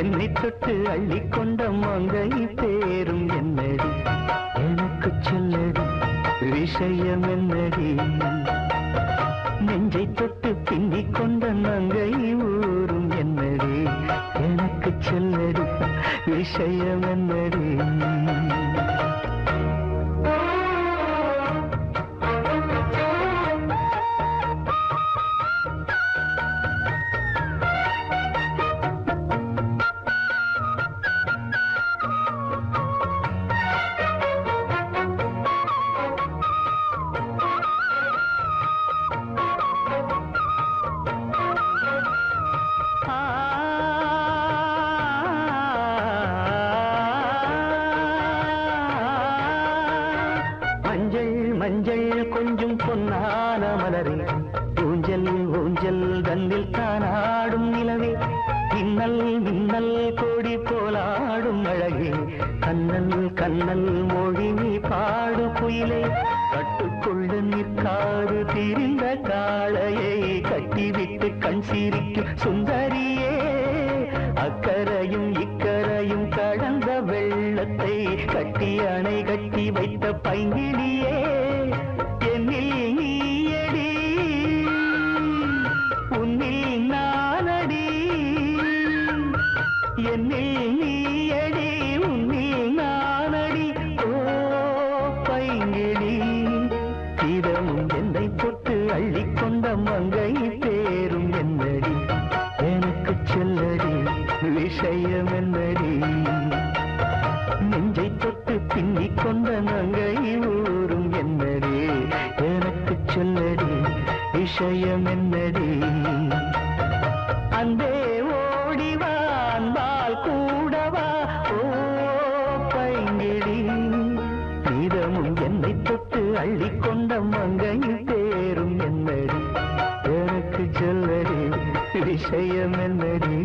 என்னை தொட்டு அள்ளிக்கொண்ட மங்கை பேரும் என்னடி எனக்கு சொல்லடி விஷயம் என்னடி நெஞ்சை தொட்டு பின்னிக் கொண்ட நங்கை ஊரும் என்னடி எனக்கு சொல்லடி விஷயம் என்னடி மஞ்சள் கொஞ்சம் பொன்னான மலரே ஊஞ்சல் ஊஞ்சல் தன்னில் தானாடும் நிலவே மின்னல் மின்னல் கொடி போலாடும் அழகே கண்ணல் கண்ணல் மொழி நீ பாடு குயிலே கட்டுக்கொள்ள நிற்காது திரிந்த காளையை கட்டிவிட்டு கண் சிரிக்கும் சுந்தரியே அக்கரையும் இக்கரையும் கடந்த வெள்ளத்தை கட்டி அணை கட்டி வைத்த பைங்கிலியே என்னில் நீயடி உன்னில் நானடி என்னில் நீயடி உன்னில் நானடி ஓ பைங்கிலி தினமும் என்னை தொட்டு அள்ளிக்கொண்ட மங்கை பேரும் என்னடி எனக்கு சொல்லடி விஷயம் என்னடி நெஞ்சை தொட்டு பின்னிக் கொண்ட நங்கை ஊரும் என்னடி எனக்கு சொல்லடி விஷயம் என்னடி அந்தே ஓடிவான் பால் கூடவா ஓ பைங்கிடி நீதமும் என்னை தொட்டு அள்ளிக்கொண்ட மங்கை பேரும் என்னடி எனக்கு சொல்லடி விஷயம் என்னடி